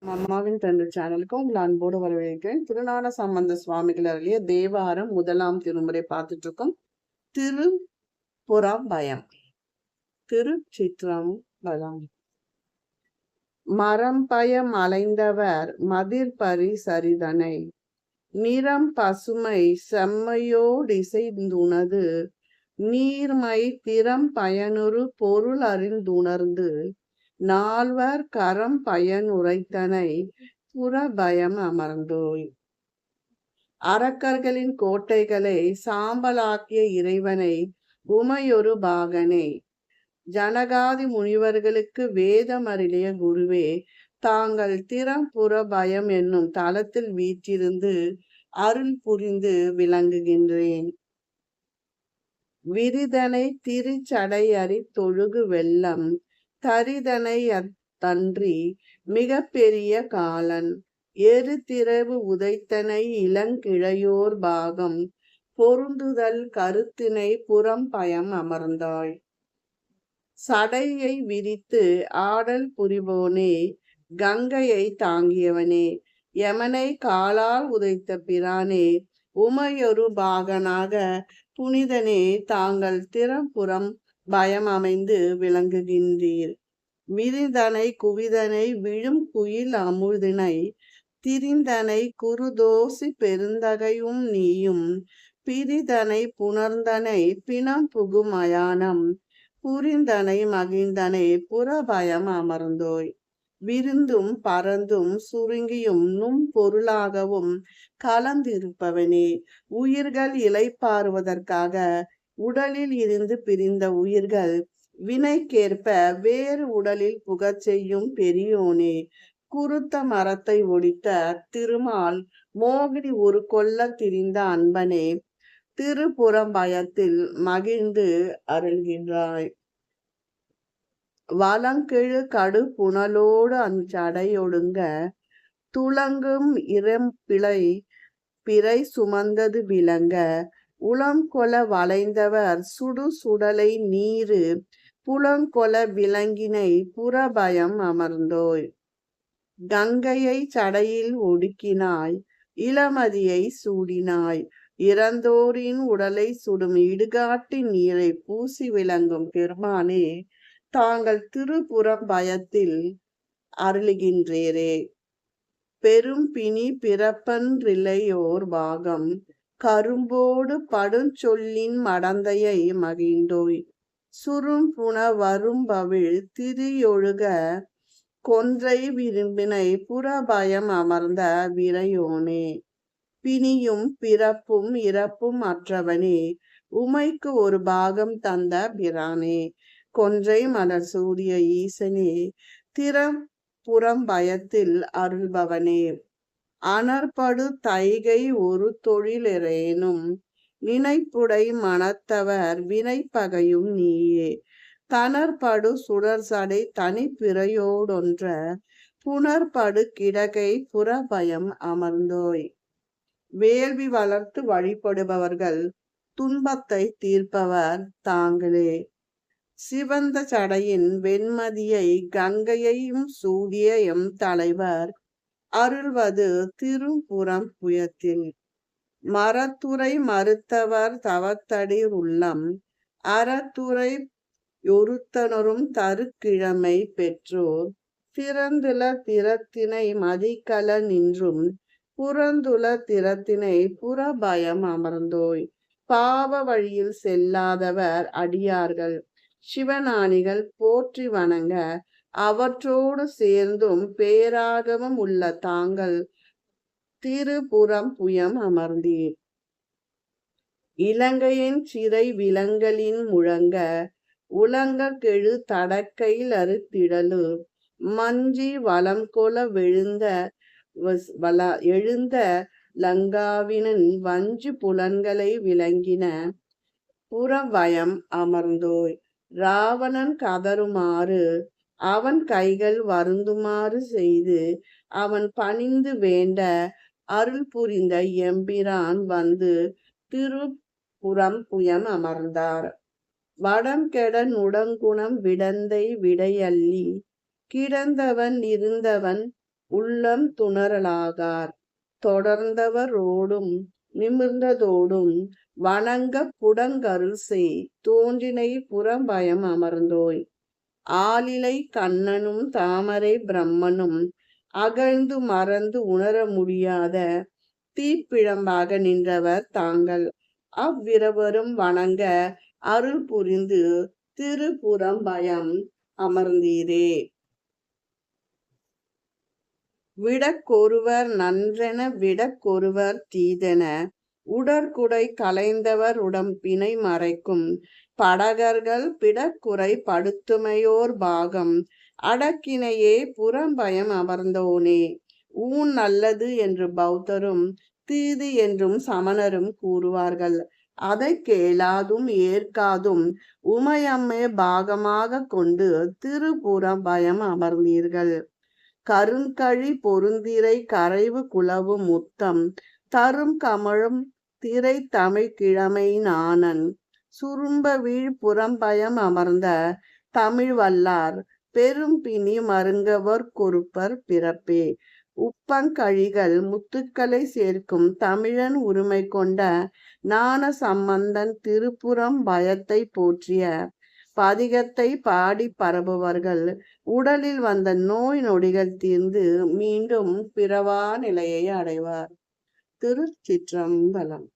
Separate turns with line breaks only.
அம்மாவின் தந்தை சேனலுக்கு உங்களை அன்போடு வரவேற்கிறேன். திருஞான சம்பந்த சுவாமிகள் அருளிய தேவாரம் 1ஆம் திருமுறை பார்த்துட்டு இருக்கோம். திருப்புறம்பயம். திருச்சிற்றம்பலம். மரம்பயம் அலைந்தவர் மதிர்பரி சரிதனை நிறம் பசுமை செம்மையோடிசைந்துணது நீர்மை திறம் பயனுறு பொருள் அறிந்துணர்ந்து நால்வர் கரம் பயன் உரைத்தனை புறபயம் அமர்ந்தோய். அரக்கர்களின் கோட்டைகளை சாம்பலாக்கிய இறைவனை உமையொரு பாகனே, ஜனகாதி முனிவர்களுக்கு வேதம் அருளிய குருவே, தாங்கள் திறம் புறபயம் என்னும் தலத்தில் வீற்றிருந்து அருள் புரிந்து விளங்குகின்றேன். விரிதனை திருச்சடையறி தொழுகு வெள்ளம் தரிதனை அத்தன்றி மிக பெரிய காலன் எருதிரவு உதைத்தனை இளங்கிழையோர் பாகம் பொருந்துதல் கருத்தினை புறம்பயம் அமர்ந்தாய். சடையை விரித்து ஆடல் புரிவோனே, கங்கையை தாங்கியவனே, யமனை காலால் உதைத்த பிரானே, உமையொரு பாகனாக புனிதனே, தாங்கள் திறம்புறம் பயம் அமைந்து விளங்குகின்றீர். விரிதனை குவிதனை விழும் குயில் அமுதினை திரிந்தனை குருதோசி பெருந்தகையும் நீயும் பிரிதனை புணர்ந்தனை பிணம் புகும் மயானம் புரிந்தனை மகிழ்ந்தனை புறபயம் அமர்ந்தோய். விருந்தும் பறந்தும் சுருங்கியும் நும் பொருளாகவும் கலந்திருப்பவனே, உயிர்கள் இளைப்பாறுவதற்காக உடலில் இருந்து பிரிந்த உயிர்கள் வினைக்கேற்ப வேறு உடலில் புகச் செய்யும் பெரியோனே, குருத்த மரத்தை ஒடித்த திருமால் மோகினி ஒரு கொல்ல திரிந்த அன்பனே, திருப்புறம்பயத்தில் மகிழ்ந்து அருள்கின்றாய். வலங்கெழு கடு புனலோடு அஞ்சடையொடுங்க துளங்கும் இரம்பிழை பிறை சுமந்தது விளங்க உளங்கொல வளைந்தவர் சுடு சுடலை நீரு புலங்கொல விலங்கினை புறபயம் அமர்ந்தோய். கங்கையை சடையில் ஒடுக்கினாய், இளமதியை சூடினாய், இறந்தோரின் உடலை சுடும் இடுகாட்டு நீரை பூசி விளங்கும் பெருமானே, தாங்கள் திருப்புறம்பயத்தில் அருளுகின்றேரே. பெரும் பிணி பிறப்பன்றில்லையோர் பாகம் கரும்போடு படுஞ்சொல்லின் மடந்தையை மகிழ்ந்தோய். சுரும் புன வரும்பவிழ் திரியொழுக கொன்றை விரும்பினை புறபயம் அமர்ந்த விரையோனே, பிணியும் பிறப்பும் இறப்பும் அற்றவனே, உமைக்கு ஒரு பாகம் தந்த பிரானே, கொன்றை மலர் சூடிய ஈசனே, திறம்புறம்பயத்தில் அருள்பவனே, அனற்படு தைகை ஒரு தொழிலெறேனும் நினைப்புடை மனத்தவர் வினைப்பகையும் நீயே, தனற்படு சுடர்சடை தனிப்பிறையோடொன்ற புனற்படு கிடகை புறபயம் அமர்ந்தோய். வேள்வி வளர்த்து வழிபடுபவர்கள் துன்பத்தை தீர்ப்பவர் தாங்களே. சிவந்த சடையின் வெண்மதியை கங்கையையும் சூடிய எம் தலைவர் அருள்வது திருப்புறம்புயத்தில். மரத்துறை மறுத்தவர் தவத்தடிர் உள்ளம் அறத்துறை ஒருத்தனரும் தருக்கிழமை பெற்றோர் திறந்துல திறத்தினை மதிக்கல நின்றும் புறந்துல திறத்தினை புறபயம் அமர்ந்தோய். பாவ வழியில் செல்லாதவர் அடியார்கள் சிவஞானிகள் போற்றி வணங்க அவற்றோடு சேர்ந்தும் பேராகவும் உள்ள தாங்கள் திருப்புறம்புயம் அமர்ந்தீர். இலங்கையின் சிறை விலங்கலின் முழங்க உலங்க கெழு தடக்கையில் அறுத்திடலு மஞ்சி வளம் கொல எழுந்த லங்காவினன் வஞ்சு புலன்களை விளங்கின புறபயம் அமர்ந்தோய். ராவணன் கதறுமாறு அவன் கைகள் வருந்துமாறு செய்து அவன் பணிந்து வேண்ட அருள் புரிந்த எம்பிரான் வந்து திருப்புறம்புயம் அமர்ந்தார். வடம் கெட நுடங்குணம் விடந்தை விடையள்ளி கிடந்தவன் இருந்தவன் உள்ளம் துணரலாகார். தொடர்ந்தவரோடும் நிமிர்ந்ததோடும் வணங்க புடங்கருள் செய் தோன்றினை புறம்பயம் அமர்ந்தோய். ஆலிலை கண்ணனும் தாமரை பிரம்மனும் அகழ்ந்து மறந்து உணர முடியாத தீப்பிழம்பாக நின்றவர் தாங்கள். அவ்விரவரும் வணங்க அருள் புரிந்து திருப்புறம்பயம் அமர்ந்தீரே. விடக்கொருவர் நன்றென விடக்கொருவர் தீதென உடற்குடை கலைந்தவர் உடம்பினை மறைக்கும் படகர்கள் பிடக்குறை படுத்துமையோர் பாகம் அடக்கினையே புறம்பயம் அமர்ந்தோனே. ஊன் நல்லது என்று பௌத்தரும் தீது என்றும் சமணரும் கூறுவார்கள். அதை கேளாதும் ஏற்காதும் உமையம்மை பாகமாக கொண்டு திருப்புறம்பயம் அமர்ந்தீர்கள். கருங்கழி பொருந்திரை கரைவு குலவு முத்தம் தரும் கமழும் திரை தமிழ் கிழமை நாணன் சுரும்ப வீழ் புறம்பயம் அமர்ந்த தமிழ் வல்லார் பெரும் பிணி மருங்கவர் கொறுப்பர் பிறப்பே. உப்பங்கழிகள் முத்துக்களை சேர்க்கும் தமிழன் உரிமை கொண்ட ஞான சம்பந்தன் திருப்புறம் பயத்தை போற்றிய பதிகத்தை பாடி பரப்புவர்கள் உடலில் வந்த நோய் நொடிகள் தீர்ந்து மீண்டும் பிறவா நிலையை அடைவார். திருச்சிற்றம்பலம்.